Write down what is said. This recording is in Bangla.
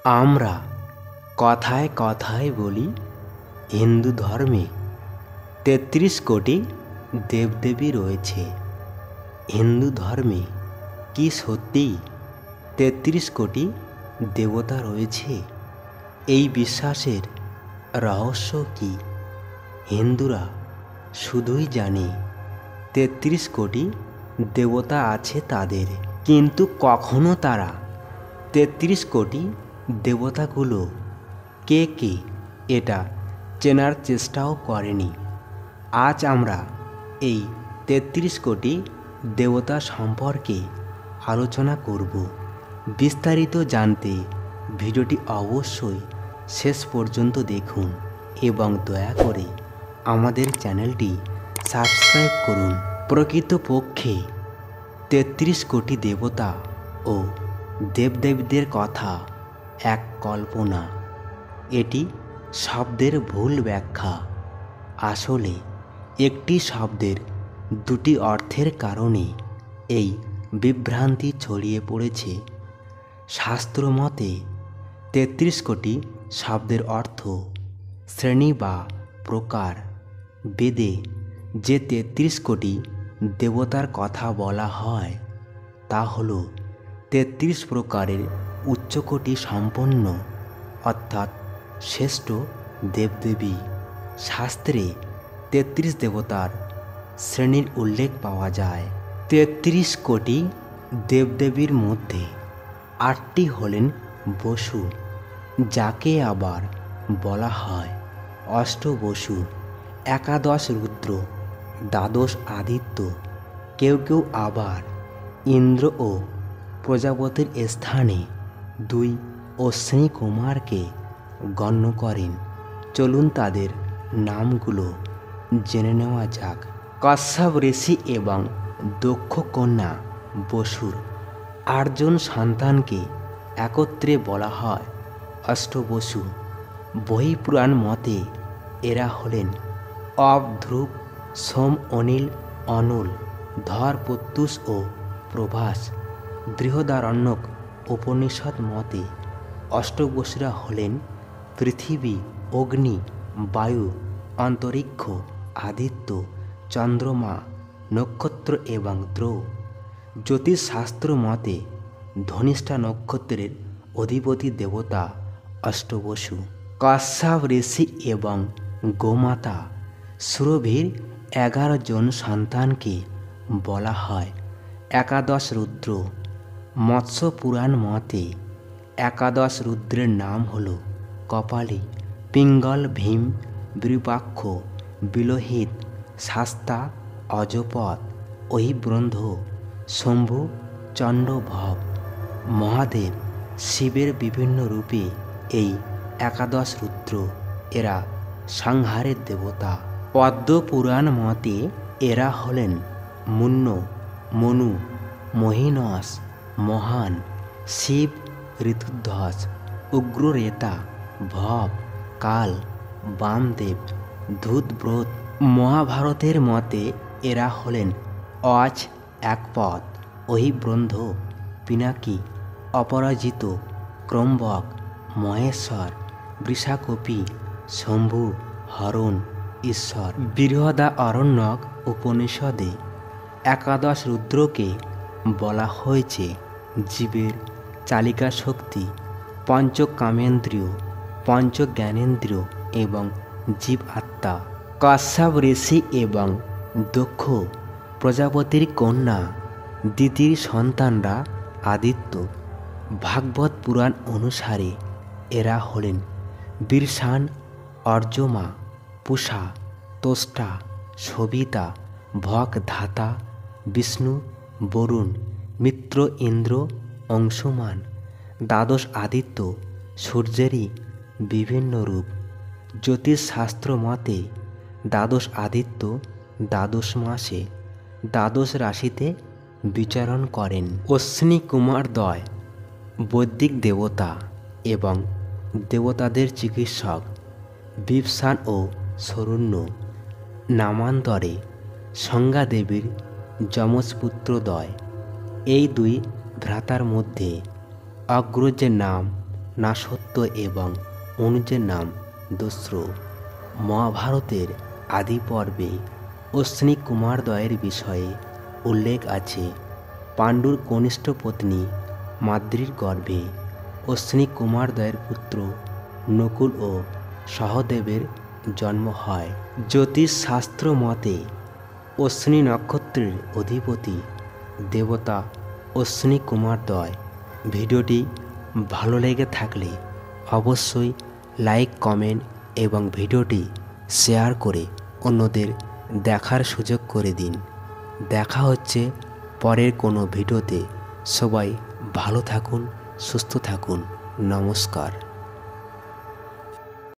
আমরা কথায় কথায় বলি হিন্দু ধর্মে ৩৩ কোটি দেবদেবী রয়েছে। হিন্দু ধর্মে কি সত্যি ৩৩ কোটি দেবতা রয়েছে? এই বিশ্বাসের রহস্য কি? হিন্দুরা শুধুই জানে ৩৩ কোটি দেবতা আছে তাদের, কিন্তু কখনো তারা ৩৩ কোটি দেবতাগুলো কে কে এটা চেনার চেষ্টাও করেনি। আজ আমরা এই ৩৩ কোটি দেবতা সম্পর্কে আলোচনা করব। বিস্তারিত জানতে ভিডিওটি অবশ্যই শেষ পর্যন্ত দেখুন এবং দয়া করে আমাদের চ্যানেলটি সাবস্ক্রাইব করুন। প্রকৃতপক্ষে ৩৩ কোটি দেবতা ও দেবদেবীদের কথা এক কল্পনা। এটি শব্দের ভুল ব্যাখ্যা। আসলে একটি শব্দের দুটি অর্থের কারণে এই বিভ্রান্তি ছড়িয়ে পড়েছে। শাস্ত্রমতে ৩৩ কোটি শব্দের অর্থ শ্রেণী বা প্রকার। বেদে যে ৩৩ কোটি দেবতার কথা বলা হয় তা হল ৩৩ প্রকারের উচ্চকোটি সম্পন্ন অর্থাৎ শ্রেষ্ঠ দেবদেবী। শাস্ত্রে ৩৩ দেবতার শ্রেণীর উল্লেখ পাওয়া যায়। ৩৩ কোটি দেবদেবীর মধ্যে ৮টি হলেন বসু, যাকে আবার বলা হয় অষ্টবসু, একাদশ রুদ্র, দ্বাদশ আদিত্য। কেউ কেউ আবার ইন্দ্র ও প্রজাপতির স্থানে 2 অশ্বিনী কুমারকে গণ্য করেন। চলুন তাদের নামগুলো জেনে নেওয়া যাক। কশ্যপ ঋষি এবং দক্ষ কন্যা বসুর 8 জন সন্তানকে একত্রে বলা হয় অষ্টবসু। বহিঃপুরাণ মতে এরা হলেন অব, ধ্রুব, সোম, অনিল, অনল, ধর, প্রত্যুষ ও প্রভাস। বৃহদারণ্যক উপনিষদ মতে অষ্টবসুরা হলেন পৃথিবী, অগ্নি, বায়ু, অন্তরিক্ষ, আদিত্য, চন্দ্রমা, নক্ষত্র এবং দ্রৌ। জ্যোতিষশাস্ত্র মতে ধনিষ্ঠা নক্ষত্রের অধিপতি দেবতা অষ্টবসু। কশ্যপ ঋষি এবং গোমাতা সুরভির 11 জন সন্তানকে বলা হয় একাদশ রুদ্র। মৎস্য পুরাণ মতে একাদশ রুদ্রের নাম হল কপালী, পিঙ্গল, ভীম, বিরূপাক্ষ, বিলোহিত, শাস্তা, অজপদ, অহিব্রন্ধ, শম্ভু, চণ্ড, ভব। মহাদেব শিবের বিভিন্ন রূপে এই একাদশ রুদ্র। এরা সংহারের দেবতা। পদ্ম পুরাণ মতে এরা হলেন মুন্ন, মনু, মহিনস, মহান, শিব, ঋতুধ্বজ, উগ্ররেতা, ভব, কাল, বামদেব, ধূতব্রত। মহাভারতের মতে এরা হলেন অজ, একপদ, অহিব্রন্ধ, পিনাকী, অপরাজিত, ক্রম্বক, মহেশ্বর, বৃষাকপি, শম্ভু, হরণ, ঈশ্বর। বৃহদারণ্যক উপনিষদে একাদশ রুদ্রকে বলা হয়েছে জীবের চালিকা শক্তি, পঞ্চ কামেন্দ্রিয়, পঞ্চ জ্ঞানেন্দ্রিয় এবং জীব আত্মা। কশ্যপ ঋষি এবং দক্ষ প্রজাপতির কন্যা দিতির সন্তানরা আদিত্য। ভাগবত পুরাণ অনুসারে এরা হলেন বীরসান, অর্যমা, পূষা, তোষ্টা, সবিতা, ভগ, ধাতা, বিষ্ণু, বরুণ, মিত্র, ইন্দ্র, অংশুমান। দ্বাদশ আদিত্য সূর্যেরই বিভিন্ন রূপ। জ্যোতিষশাস্ত্র মতে দ্বাদশ আদিত্য দ্বাদশ মাসে দ্বাদশ রাশিতে বিচরণ করেন। অশ্বিনী কুমারদ্বয় বৈদিক দেবতা এবং দেবতাদের চিকিৎসক। বিভীষণ ও শরণ্য নামান্তরে সংজ্ঞাদেবীর যমজপুত্রদ্বয়। এই 2 ভ্রাতার মধ্যে অগ্রজের নাম না সত্য এবং অনুজের নাম দস্যু। মহাভারতের আদি পর্বে অশ্বিনী কুমারদ্বয়ের বিষয়ে উল্লেখ আছে। পাণ্ডুর কনিষ্ঠ পত্নী মাদ্রীর গর্ভে অশ্বিনী কুমারদ্বয়ের পুত্র নকুল ও সহদেবের জন্ম হয়। জ্যোতিষশাস্ত্র মতে অশ্বিনী নক্ষত্রের অধিপতি দেবতা অশ্বিনী কুমারদ্বয়। ভিডিওটি ভালো লেগে থাকলে অবশ্যই লাইক, কমেন্ট এবং ভিডিওটি শেয়ার করে অন্যদের দেখার সুযোগ করে দিন। দেখা হচ্ছে পরের কোনো ভিডিওতে। সবাই ভালো থাকুন, সুস্থ থাকুন। নমস্কার।